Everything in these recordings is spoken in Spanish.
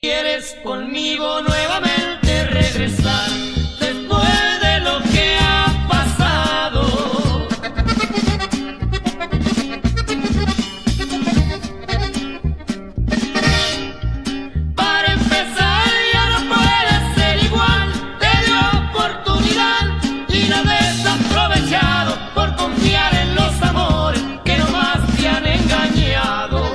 ¿Quieres conmigo nuevamente regresar después de lo que ha pasado? Para empezar ya no puedes ser igual. Te dio oportunidad y la desaprovechado por confiar en los amores que nomás te han engañado.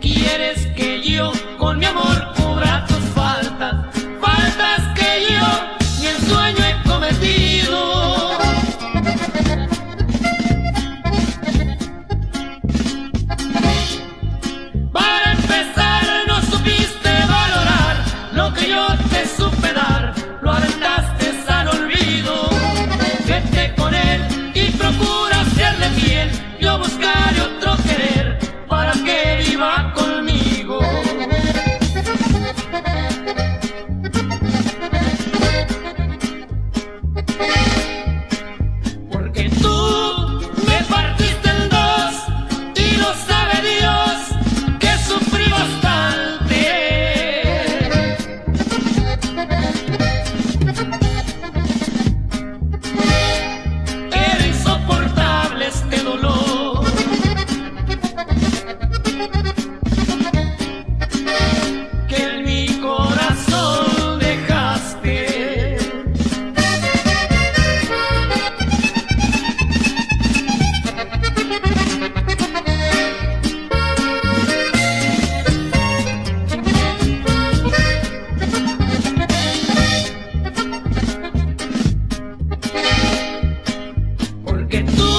Quieres que yo con mi amor cubra tus faltas, faltas que yo ni en sueño he cometido. Para empezar no supiste valorar lo que yo te supe dar, lo aventaste al olvido. Vete con él y procura serle fiel, yo buscaré otro querer para que viva conmigo. Porque tú me partiste en dos y lo sabe Dios que sufrí bastante. Era insoportable este dolor que en mi corazón dejaste. Porque tú